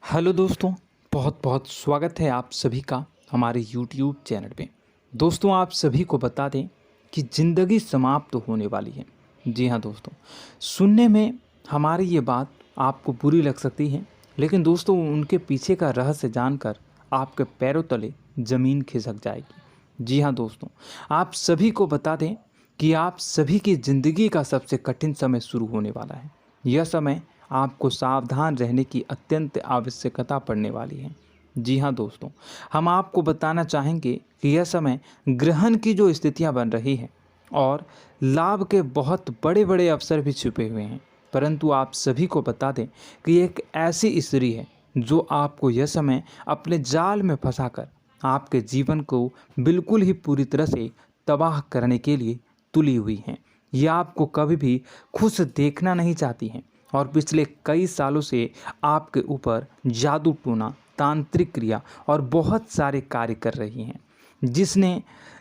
Hello दोस्तों, बहुत बहुत स्वागत है आप सभी का हमारे YouTube चैनल पे। दोस्तों, आप सभी को बता दें कि ज़िंदगी समाप्त होने वाली है। जी हाँ दोस्तों, सुनने में हमारी ये बात आपको बुरी लग सकती है, लेकिन दोस्तों उनके पीछे का रहस्य जानकर आपके पैरों तले ज़मीन खिसक जाएगी। जी हाँ दोस्तों, आप सभी को बता दें कि आप सभी की ज़िंदगी का सबसे कठिन समय शुरू होने वाला है। यह समय आपको सावधान रहने की अत्यंत आवश्यकता पड़ने वाली है। जी हाँ दोस्तों, हम आपको बताना चाहेंगे कि यह समय ग्रहण की जो स्थितियां बन रही है और लाभ के बहुत बड़े बड़े अवसर भी छुपे हुए हैं। परंतु आप सभी को बता दें कि एक ऐसी स्त्री है जो आपको यह समय अपने जाल में फंसाकर आपके जीवन को बिल्कुल ही पूरी तरह से तबाह करने के लिए तुली हुई हैं। यह आपको कभी भी खुश देखना नहीं चाहती हैं और पिछले कई सालों से आपके ऊपर जादू टोना, तांत्रिक क्रिया और बहुत सारे कार्य कर रही हैं,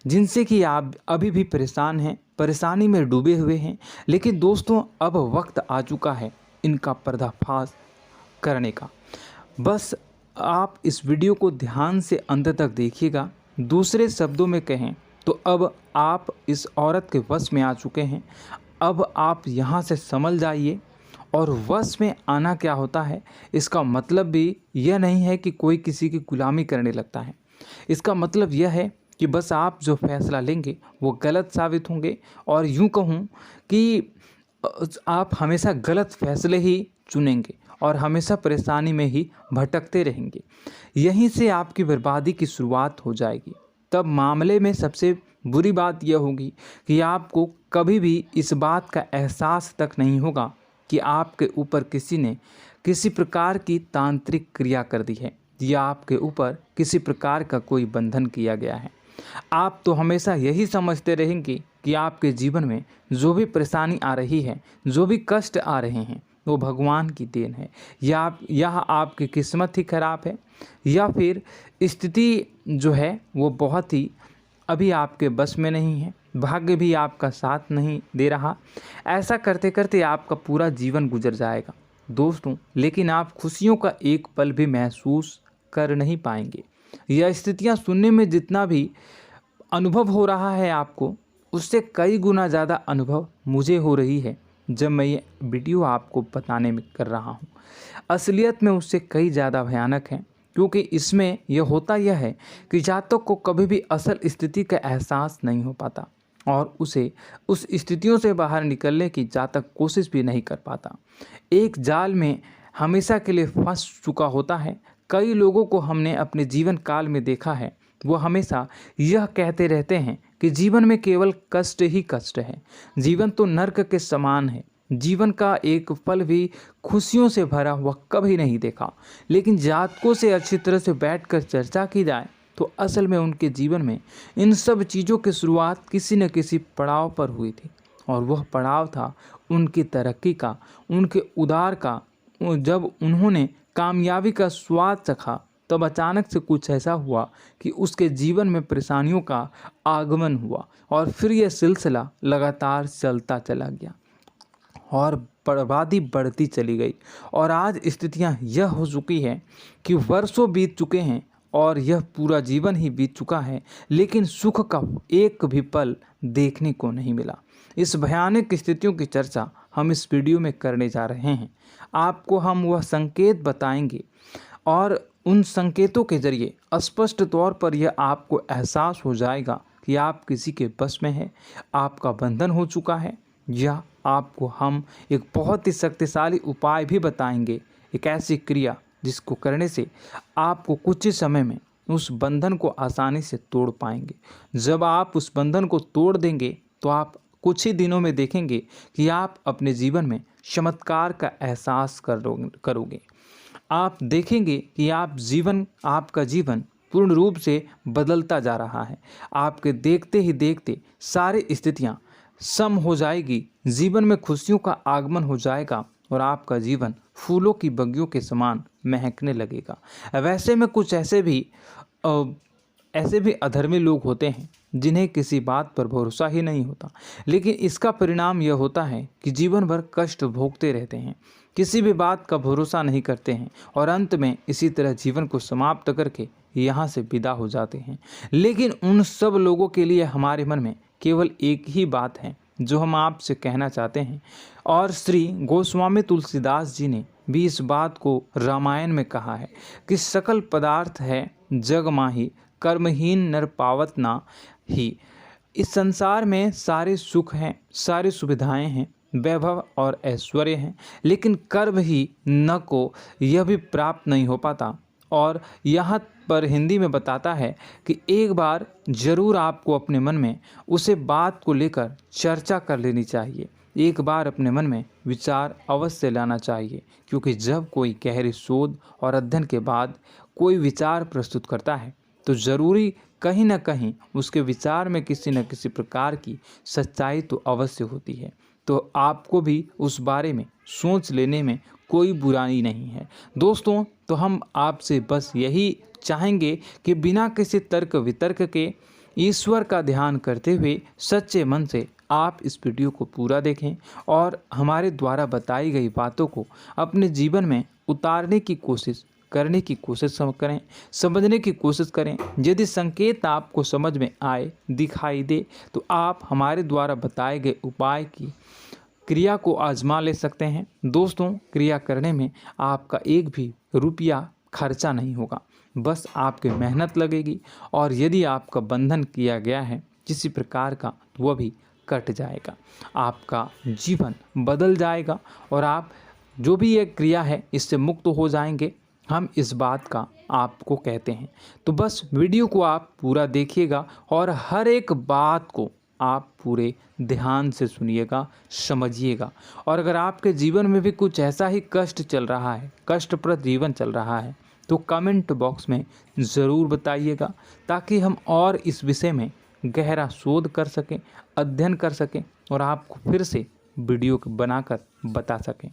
जिनसे कि आप अभी भी परेशान हैं, परेशानी में डूबे हुए हैं। लेकिन दोस्तों, अब वक्त आ चुका है इनका पर्दाफाश करने का। बस आप इस वीडियो को ध्यान से अंत तक देखिएगा। दूसरे शब्दों में कहें तो अब आप इस औरत के वश में आ चुके हैं। अब आप यहाँ से संभल जाइए। और वश में आना क्या होता है, इसका मतलब भी यह नहीं है कि कोई किसी की गुलामी करने लगता है। इसका मतलब यह है कि बस आप जो फैसला लेंगे वो गलत साबित होंगे, और यूँ कहूँ कि आप हमेशा गलत फैसले ही चुनेंगे और हमेशा परेशानी में ही भटकते रहेंगे। यहीं से आपकी बर्बादी की शुरुआत हो जाएगी। तब मामले में सबसे बुरी बात यह होगी कि आपको कभी भी इस बात का एहसास तक नहीं होगा कि आपके ऊपर किसी ने किसी प्रकार की तांत्रिक क्रिया कर दी है या आपके ऊपर किसी प्रकार का कोई बंधन किया गया है। आप तो हमेशा यही समझते रहेंगे कि आपके जीवन में जो भी परेशानी आ रही है, जो भी कष्ट आ रहे हैं, वो भगवान की देन है, या आपकी किस्मत ही खराब है, या फिर स्थिति जो है वो बहुत ही अभी आपके बस में नहीं है, भाग्य भी आपका साथ नहीं दे रहा। ऐसा करते करते आपका पूरा जीवन गुजर जाएगा दोस्तों, लेकिन आप खुशियों का एक पल भी महसूस कर नहीं पाएंगे। यह स्थितियां सुनने में जितना भी अनुभव हो रहा है आपको, उससे कई गुना ज़्यादा अनुभव मुझे हो रही है जब मैं ये वीडियो आपको बताने में कर रहा हूँ। असलियत में उससे कई ज़्यादा भयानक है, क्योंकि इसमें यह होता यह है कि जातक को कभी भी असल स्थिति का एहसास नहीं हो पाता और उसे उस स्थितियों से बाहर निकलने की जातक कोशिश भी नहीं कर पाता। एक जाल में हमेशा के लिए फंस चुका होता है। कई लोगों को हमने अपने जीवन काल में देखा है, वो हमेशा यह कहते रहते हैं कि जीवन में केवल कष्ट ही कष्ट है, जीवन तो नर्क के समान है, जीवन का एक पल भी खुशियों से भरा हुआ कभी नहीं देखा। लेकिन जातकों से अच्छी तरह से बैठकर चर्चा की जाए तो असल में उनके जीवन में इन सब चीज़ों की शुरुआत किसी न किसी पड़ाव पर हुई थी, और वह पड़ाव था उनकी तरक्की का, उनके उदार का। जब उन्होंने कामयाबी का स्वाद चखा, तब अचानक से कुछ ऐसा हुआ कि उसके जीवन में परेशानियों का आगमन हुआ, और फिर यह सिलसिला लगातार चलता चला गया और बर्बादी बढ़ती चली गई। और आज स्थितियां यह हो चुकी है कि वर्षों बीत चुके हैं और यह पूरा जीवन ही बीत चुका है, लेकिन सुख का एक भी पल देखने को नहीं मिला। इस भयानक स्थितियों की चर्चा हम इस वीडियो में करने जा रहे हैं। आपको हम वह संकेत बताएंगे और उन संकेतों के जरिए स्पष्ट तौर पर यह आपको एहसास हो जाएगा कि आप किसी के बस में हैं, आपका बंधन हो चुका है, या आपको हम एक बहुत ही शक्तिशाली उपाय भी बताएंगे, एक ऐसी क्रिया जिसको करने से आपको कुछ ही समय में उस बंधन को आसानी से तोड़ पाएंगे। जब आप उस बंधन को तोड़ देंगे तो आप कुछ ही दिनों में देखेंगे कि आप अपने जीवन में चमत्कार का एहसास करोगे। आप देखेंगे कि आपका जीवन पूर्ण रूप से बदलता जा रहा है। आपके देखते ही देखते सारी स्थितियां सम हो जाएगी, जीवन में खुशियों का आगमन हो जाएगा और आपका जीवन फूलों की बगियों के समान महकने लगेगा। वैसे में कुछ ऐसे भी अधर्मी लोग होते हैं जिन्हें किसी बात पर भरोसा ही नहीं होता, लेकिन इसका परिणाम यह होता है कि जीवन भर कष्ट भोगते रहते हैं, किसी भी बात का भरोसा नहीं करते हैं और अंत में इसी तरह जीवन को समाप्त करके यहाँ से विदा हो जाते हैं। लेकिन उन सब लोगों के लिए हमारे मन में केवल एक ही बात है जो हम आपसे कहना चाहते हैं, और श्री गोस्वामी तुलसीदास जी ने भी इस बात को रामायण में कहा है कि सकल पदार्थ है जग माही, कर्महीन नर पावत ना ही। इस संसार में सारे सुख हैं, सारी सुविधाएं हैं, वैभव और ऐश्वर्य हैं, लेकिन कर्म ही न को यह भी प्राप्त नहीं हो पाता। और यहाँ पर हिंदी में बताता है कि एक बार जरूर आपको अपने मन में उसे बात को लेकर चर्चा कर लेनी चाहिए, एक बार अपने मन में विचार अवश्य लाना चाहिए, क्योंकि जब कोई गहरी शोध और अध्ययन के बाद कोई विचार प्रस्तुत करता है तो ज़रूरी कहीं ना कहीं उसके विचार में किसी न किसी प्रकार की सच्चाई तो अवश्य होती है। तो आपको भी उस बारे में सोच लेने में कोई बुराई नहीं है। दोस्तों, तो हम आपसे बस यही चाहेंगे कि बिना किसी तर्क वितर्क के ईश्वर का ध्यान करते हुए सच्चे मन से आप इस वीडियो को पूरा देखें और हमारे द्वारा बताई गई बातों को अपने जीवन में उतारने की कोशिश करने की कोशिश करें, समझने की कोशिश करें। यदि संकेत आपको समझ में आए, दिखाई दे, तो आप हमारे द्वारा बताए गए उपाय की क्रिया को आजमा ले सकते हैं। दोस्तों, क्रिया करने में आपका एक भी रुपया खर्चा नहीं होगा, बस आपकी मेहनत लगेगी, और यदि आपका बंधन किया गया है किसी प्रकार का तो वह भी कट जाएगा, आपका जीवन बदल जाएगा और आप जो भी ये क्रिया है इससे मुक्त हो जाएंगे। हम इस बात का आपको कहते हैं। तो बस वीडियो को आप पूरा देखिएगा और हर एक बात को आप पूरे ध्यान से सुनिएगा, समझिएगा। और अगर आपके जीवन में भी कुछ ऐसा ही कष्ट चल रहा है, कष्टप्रद जीवन चल रहा है, तो कमेंट बॉक्स में ज़रूर बताइएगा, ताकि हम और इस विषय में गहरा शोध कर सकें, अध्ययन कर सकें और आपको फिर से वीडियो बनाकर बता सकें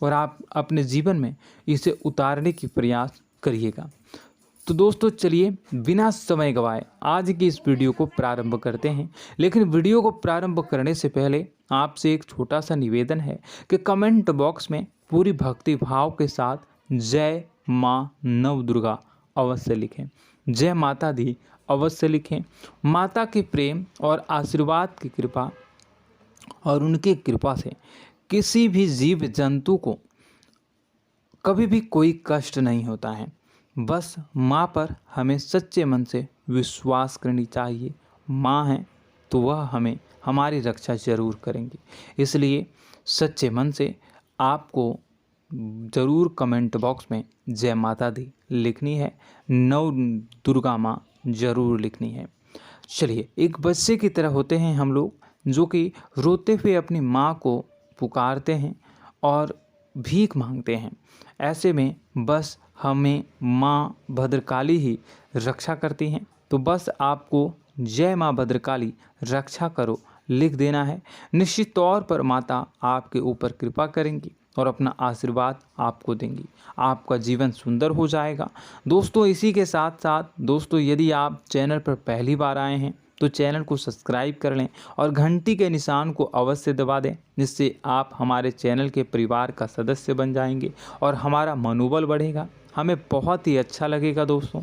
और आप अपने जीवन में इसे उतारने की प्रयास करिएगा। तो दोस्तों, चलिए बिना समय गवाए आज की इस वीडियो को प्रारंभ करते हैं। लेकिन वीडियो को प्रारंभ करने से पहले आपसे एक छोटा सा निवेदन है कि कमेंट बॉक्स में पूरी भक्ति भाव के साथ जय माँ नव दुर्गा अवश्य लिखें, जय माता दी अवश्य लिखें। माता के प्रेम और आशीर्वाद की कृपा और उनकी कृपा से किसी भी जीव जंतु को कभी भी कोई कष्ट नहीं होता है। बस माँ पर हमें सच्चे मन से विश्वास करनी चाहिए। माँ है तो वह हमें हमारी रक्षा जरूर करेंगी। इसलिए सच्चे मन से आपको ज़रूर कमेंट बॉक्स में जय माता दी लिखनी है, नव दुर्गा माँ ज़रूर लिखनी है। चलिए, एक बच्चे की तरह होते हैं हम लोग, जो कि रोते हुए अपनी माँ को पुकारते हैं और भीख मांगते हैं। ऐसे में बस हमें माँ भद्रकाली ही रक्षा करती हैं। तो बस आपको जय माँ भद्रकाली रक्षा करो लिख देना है। निश्चित तौर पर माता आपके ऊपर कृपा करेंगी और अपना आशीर्वाद आपको देंगी, आपका जीवन सुंदर हो जाएगा। दोस्तों, इसी के साथ साथ दोस्तों, यदि आप चैनल पर पहली बार आए हैं तो चैनल को सब्सक्राइब कर लें और घंटी के निशान को अवश्य दबा दें, जिससे आप हमारे चैनल के परिवार का सदस्य बन जाएंगे और हमारा मनोबल बढ़ेगा, हमें बहुत ही अच्छा लगेगा दोस्तों।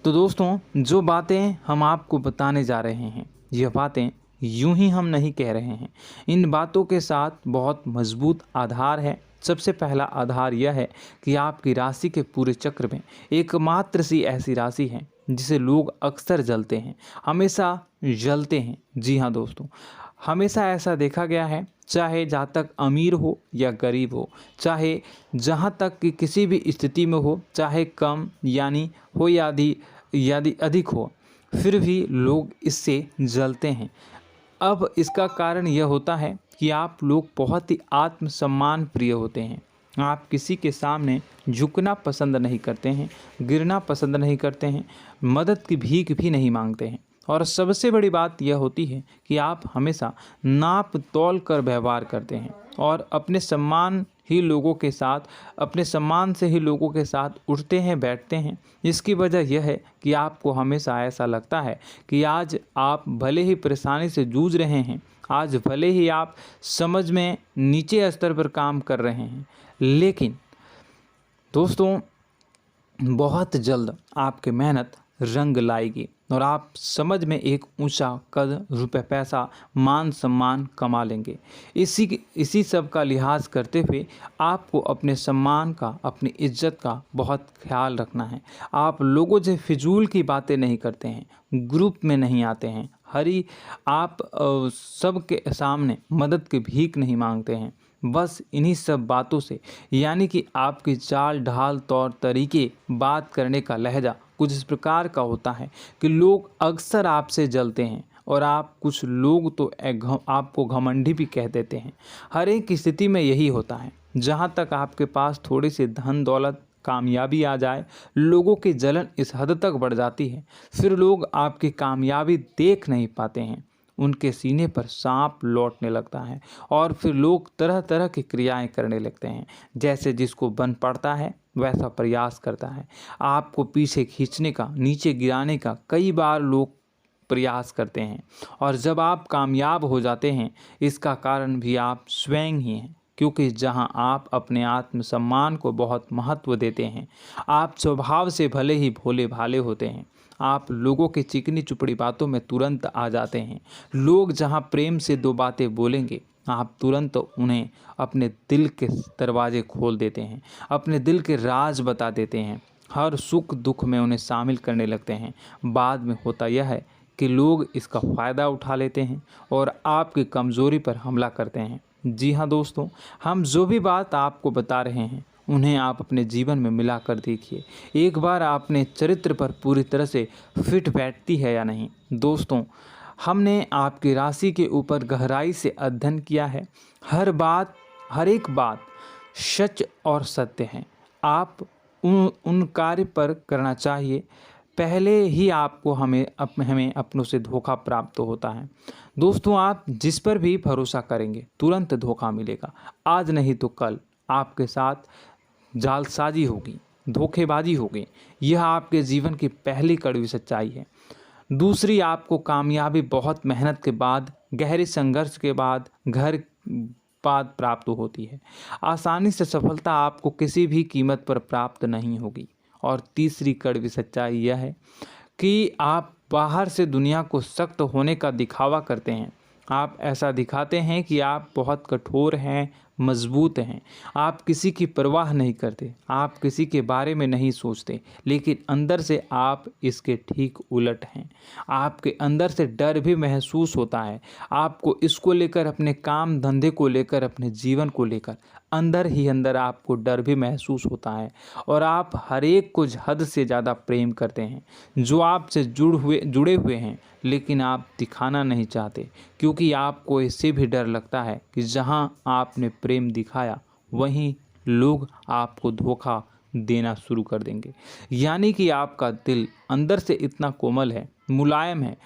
तो दोस्तों, जो बातें हम आपको बताने जा रहे हैं, यह बातें यूं ही हम नहीं कह रहे हैं। इन बातों के साथ बहुत मजबूत आधार है। सबसे पहला आधार यह है कि आपकी राशि के पूरे चक्र में एकमात्र सी ऐसी राशि है जिसे लोग अक्सर जलते हैं, हमेशा जलते हैं। जी हाँ दोस्तों, हमेशा ऐसा देखा गया है, चाहे जहाँ तक अमीर हो या गरीब हो, चाहे जहाँ तक कि किसी भी स्थिति में हो, चाहे कम यानी हो या अधिक हो, फिर भी लोग इससे जलते हैं। अब इसका कारण यह होता है कि आप लोग बहुत ही आत्मसम्मान प्रिय होते हैं। आप किसी के सामने झुकना पसंद नहीं करते हैं, गिरना पसंद नहीं करते हैं, मदद की भीख भी नहीं मांगते हैं और सबसे बड़ी बात यह होती है कि आप हमेशा नाप तौल कर व्यवहार करते हैं और अपने सम्मान से ही लोगों के साथ उठते हैं बैठते हैं। इसकी वजह यह है कि आपको हमेशा ऐसा लगता है कि आज आप भले ही परेशानी से जूझ रहे हैं, आज भले ही आप समझ में नीचे स्तर पर काम कर रहे हैं, लेकिन दोस्तों बहुत जल्द आपकी मेहनत रंग लाएगी और आप समझ में एक ऊंचा कद, रुपए, पैसा, मान सम्मान कमा लेंगे। इसी सब का लिहाज करते हुए आपको अपने सम्मान का, अपनी इज्जत का बहुत ख्याल रखना है। आप लोगों से फिजूल की बातें नहीं करते हैं, ग्रुप में नहीं आते हैं, आप सबके सामने मदद की भीख नहीं मांगते हैं। बस इन्हीं सब बातों से, यानी कि आपकी चाल ढाल, तौर तरीके, बात करने का लहजा कुछ इस प्रकार का होता है कि लोग अक्सर आपसे जलते हैं और कुछ लोग तो आपको घमंडी भी कह देते हैं। हर एक स्थिति में यही होता है। जहाँ तक आपके पास थोड़ी सी धन दौलत, कामयाबी आ जाए, लोगों की जलन इस हद तक बढ़ जाती है, फिर लोग आपकी कामयाबी देख नहीं पाते हैं, उनके सीने पर सांप लौटने लगता है और फिर लोग तरह तरह की क्रियाएं करने लगते हैं। जैसे जिसको बन पड़ता है वैसा प्रयास करता है। आपको पीछे खींचने का, नीचे गिराने का कई बार लोग प्रयास करते हैं और जब आप कामयाब हो जाते हैं, इसका कारण भी आप स्वयं ही हैं। क्योंकि जहां आप अपने आत्मसम्मान को बहुत महत्व देते हैं, आप स्वभाव से भले ही भोले भाले होते हैं, आप लोगों की चिकनी चुपड़ी बातों में तुरंत आ जाते हैं। लोग जहां प्रेम से दो बातें बोलेंगे, आप तुरंत उन्हें अपने दिल के दरवाजे खोल देते हैं, अपने दिल के राज बता देते हैं, हर सुख दुख में उन्हें शामिल करने लगते हैं। बाद में होता यह है कि लोग इसका फ़ायदा उठा लेते हैं और आपकी कमज़ोरी पर हमला करते हैं। जी हाँ दोस्तों, हम जो भी बात आपको बता रहे हैं उन्हें आप अपने जीवन में मिला कर देखिए। एक बार आपने चरित्र पर पूरी तरह से फिट बैठती है या नहीं। दोस्तों, हमने आपकी राशि के ऊपर गहराई से अध्ययन किया है। हर एक बात सच और सत्य है। आप उन कार्य पर करना चाहिए, पहले ही आपको हमें अपनों से धोखा प्राप्त होता है। दोस्तों, आप जिस पर भी भरोसा करेंगे तुरंत धोखा मिलेगा। आज नहीं तो कल आपके साथ जालसाजी होगी, धोखेबाजी होगी। यह आपके जीवन की पहली कड़वी सच्चाई है। दूसरी, आपको कामयाबी बहुत मेहनत के बाद, गहरे संघर्ष के बाद प्राप्त होती है। आसानी से सफलता आपको किसी भी कीमत पर प्राप्त नहीं होगी। और तीसरी कड़वी सच्चाई यह है कि आप बाहर से दुनिया को सख्त होने का दिखावा करते हैं। आप ऐसा दिखाते हैं कि आप बहुत कठोर हैं, मजबूत हैं, आप किसी की परवाह नहीं करते, आप किसी के बारे में नहीं सोचते, लेकिन अंदर से आप इसके ठीक उलट हैं। आपके अंदर से डर भी महसूस होता है। आपको इसको लेकर, अपने काम धंधे को लेकर, अपने जीवन को लेकर अंदर ही अंदर आपको डर भी महसूस होता है और आप हर एक को हद से ज़्यादा प्रेम करते हैं, जो आपसे जुड़े हुए हैं, लेकिन आप दिखाना नहीं चाहते, क्योंकि आपको इससे भी डर लगता है कि जहां आपने प्रेम दिखाया वहीं लोग आपको धोखा देना शुरू कर देंगे। यानी कि आपका दिल अंदर से इतना कोमल है, मुलायम है,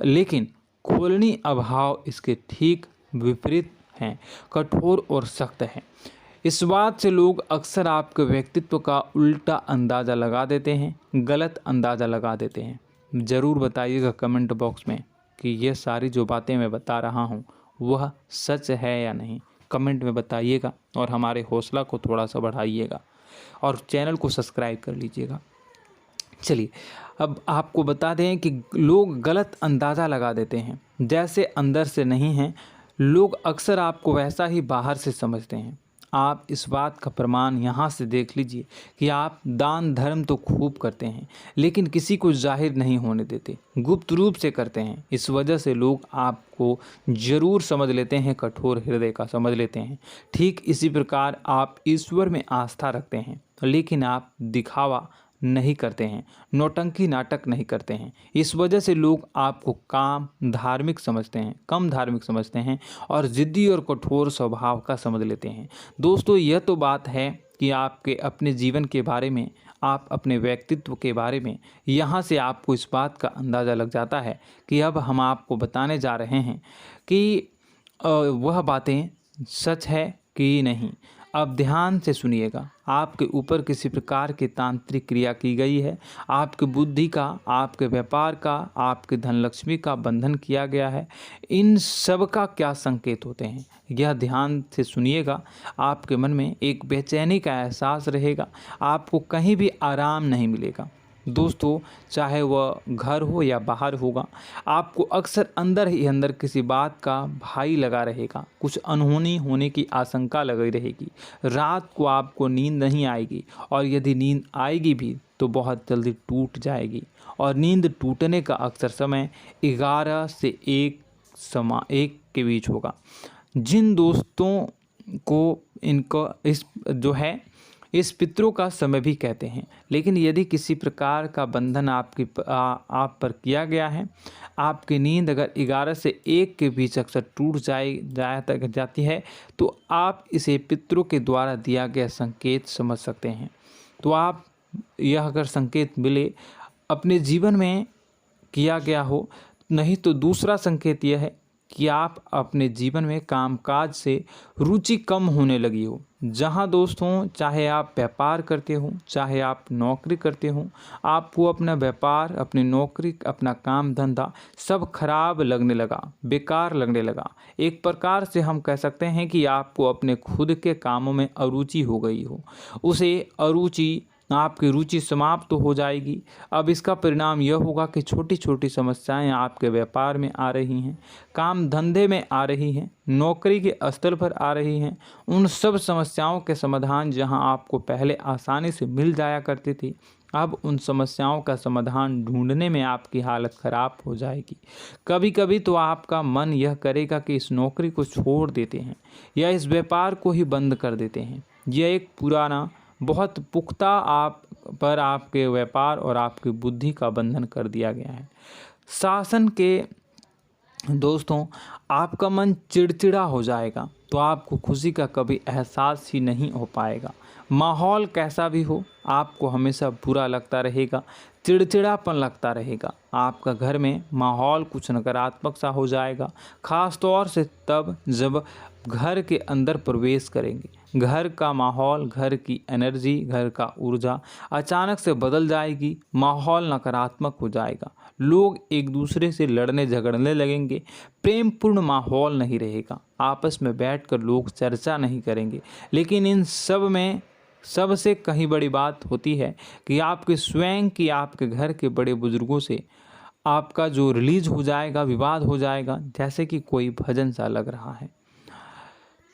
लेकिन खोलनी अभाव इसके ठीक विपरीत हैं, कठोर और सख्त हैं। इस बात से लोग अक्सर आपके व्यक्तित्व का उल्टा अंदाज़ा लगा देते हैं, गलत अंदाज़ा लगा देते हैं। ज़रूर बताइएगा कमेंट बॉक्स में कि ये सारी जो बातें मैं बता रहा हूँ वह सच है या नहीं। कमेंट में बताइएगा और हमारे हौसला को थोड़ा सा बढ़ाइएगा और चैनल को सब्सक्राइब कर लीजिएगा। चलिए, अब आपको बता दें कि लोग गलत अंदाज़ा लगा देते हैं। जैसे अंदर से नहीं हैं, लोग अक्सर आपको वैसा ही बाहर से समझते हैं। आप इस बात का प्रमाण यहाँ से देख लीजिए कि आप दान धर्म तो खूब करते हैं, लेकिन किसी को जाहिर नहीं होने देते, गुप्त रूप से करते हैं। इस वजह से लोग आपको ज़रूर समझ लेते हैं, कठोर हृदय का समझ लेते हैं। ठीक इसी प्रकार आप ईश्वर में आस्था रखते हैं, लेकिन आप दिखावा नहीं करते हैं, नौटंकी नाटक नहीं करते हैं। इस वजह से लोग आपको कम धार्मिक समझते हैं और ज़िद्दी और कठोर स्वभाव का समझ लेते हैं। दोस्तों, यह तो बात है कि आपके अपने जीवन के बारे में, आप अपने व्यक्तित्व के बारे में, यहाँ से आपको इस बात का अंदाज़ा लग जाता है कि अब हम आपको बताने जा रहे हैं कि वह बातें सच है कि नहीं। अब ध्यान से सुनिएगा। आपके ऊपर किसी प्रकार की तांत्रिक क्रिया की गई है, आपकी बुद्धि का, आपके व्यापार का, आपके धनलक्ष्मी का बंधन किया गया है। इन सब का क्या संकेत होते हैं, यह ध्यान से सुनिएगा। आपके मन में एक बेचैनी का एहसास रहेगा, आपको कहीं भी आराम नहीं मिलेगा। दोस्तों, चाहे वह घर हो या बाहर होगा, आपको अक्सर अंदर ही अंदर किसी बात का भय लगा रहेगा, कुछ अनहोनी होने की आशंका लगी रहेगी। रात को आपको नींद नहीं आएगी, और यदि नींद आएगी भी तो बहुत जल्दी टूट जाएगी। और नींद टूटने का अक्सर समय 11 से 1 के बीच होगा। जिन दोस्तों को इनको इस पितरों का समय भी कहते हैं। लेकिन यदि किसी प्रकार का बंधन आप पर किया गया है, आपकी नींद अगर 11 से 1 के बीच अक्सर टूट जाती है, तो आप इसे पितरों के द्वारा दिया गया संकेत समझ सकते हैं। तो आप यह अगर संकेत मिले अपने जीवन में किया गया हो, नहीं तो दूसरा संकेत यह है कि आप अपने जीवन में कामकाज से रुचि कम होने लगी हो। जहां दोस्तों, चाहे आप व्यापार करते हो, चाहे आप नौकरी करते हो, आपको अपना व्यापार, अपनी नौकरी, अपना काम धंधा सब खराब लगने लगा, बेकार लगने लगा। एक प्रकार से हम कह सकते हैं कि आपको अपने खुद के कामों में अरुचि हो गई हो। उसे अरुचि, आपकी रुचि समाप्त तो हो जाएगी। अब इसका परिणाम यह होगा कि छोटी छोटी समस्याएं आपके व्यापार में आ रही हैं, काम धंधे में आ रही हैं, नौकरी के स्तर पर आ रही हैं। उन सब समस्याओं के समाधान जहां आपको पहले आसानी से मिल जाया करती थी, अब उन समस्याओं का समाधान ढूंढने में आपकी हालत ख़राब हो जाएगी। कभी कभी तो आपका मन यह करेगा कि इस नौकरी को छोड़ देते हैं या इस व्यापार को ही बंद कर देते हैं। यह एक पुराना, बहुत पुख्ता आपके व्यापार और आपकी बुद्धि का बंधन कर दिया गया है। शासन के दोस्तों, आपका मन चिड़चिड़ा हो जाएगा, तो आपको खुशी का कभी एहसास ही नहीं हो पाएगा। माहौल कैसा भी हो, आपको हमेशा बुरा लगता रहेगा, चिड़चिड़ापन लगता रहेगा। आपका घर में माहौल कुछ नकारात्मक सा हो जाएगा, ख़ास तौर से तब जब घर के अंदर प्रवेश करेंगे। घर का माहौल, घर की एनर्जी, घर का ऊर्जा अचानक से बदल जाएगी, माहौल नकारात्मक हो जाएगा। लोग एक दूसरे से लड़ने झगड़ने लगेंगे, प्रेमपूर्ण माहौल नहीं रहेगा, आपस में बैठकर लोग चर्चा नहीं करेंगे। लेकिन इन सब में सबसे कहीं बड़ी बात होती है कि आपके स्वयं की, आपके घर के बड़े बुजुर्गों से आपका जो रिलीज हो जाएगा, विवाद हो जाएगा, जैसे कि कोई भजन सा लग रहा है।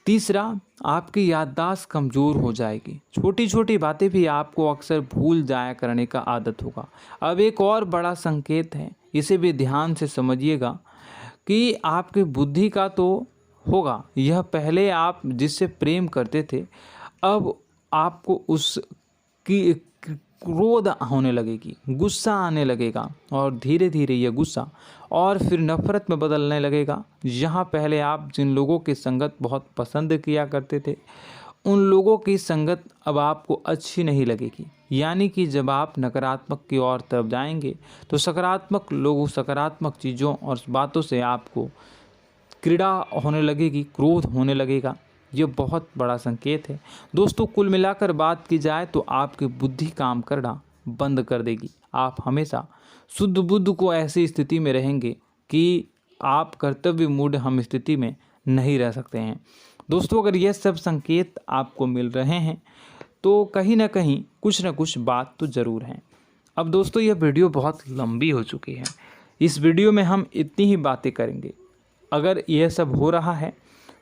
तीसरा, आपकी याददाश्त कमज़ोर हो जाएगी, छोटी छोटी बातें भी आपको अक्सर भूल जाया करने का आदत होगा। अब एक और बड़ा संकेत है, इसे भी ध्यान से समझिएगा कि आपकी बुद्धि का तो होगा, यह पहले आप जिससे प्रेम करते थे, अब आपको उसकी क्रोध होने लगेगी, गुस्सा आने लगेगा, और धीरे धीरे यह गुस्सा और फिर नफरत में बदलने लगेगा। यहाँ पहले आप जिन लोगों की संगत बहुत पसंद किया करते थे, उन लोगों की संगत अब आपको अच्छी नहीं लगेगी। यानी कि जब आप नकारात्मक की ओर तरफ जाएंगे, तो सकारात्मक लोगों, सकारात्मक चीज़ों और बातों से आपको क्रीड़ा होने लगेगी, क्रोध होने लगेगा। ये बहुत बड़ा संकेत है दोस्तों। कुल मिलाकर बात की जाए तो आपकी बुद्धि काम करना बंद कर देगी। आप हमेशा शुद्ध बुद्ध को ऐसी स्थिति में रहेंगे कि आप कर्तव्य मूढ़ हम स्थिति में नहीं रह सकते हैं। दोस्तों, अगर ये सब संकेत आपको मिल रहे हैं तो कहीं ना कहीं कुछ ना कुछ बात तो ज़रूर है। अब दोस्तों, यह वीडियो बहुत लंबी हो चुकी है, इस वीडियो में हम इतनी ही बातें करेंगे। अगर यह सब हो रहा है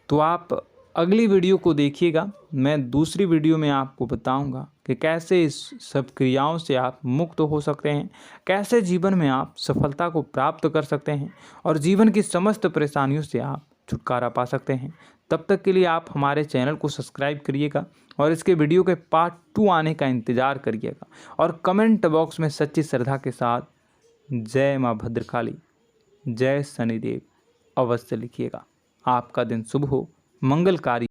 तो आप अगली वीडियो को देखिएगा। मैं दूसरी वीडियो में आपको बताऊंगा कि कैसे इस सब क्रियाओं से आप मुक्त हो सकते हैं, कैसे जीवन में आप सफलता को प्राप्त कर सकते हैं और जीवन की समस्त परेशानियों से आप छुटकारा पा सकते हैं। तब तक के लिए आप हमारे चैनल को सब्सक्राइब करिएगा और इसके वीडियो के पार्ट 2 आने का इंतज़ार करिएगा। और कमेंट बॉक्स में सच्ची श्रद्धा के साथ जय माँ भद्रकाली, जय शनिदेव अवश्य लिखिएगा। आपका दिन शुभ हो, मंगलकारी।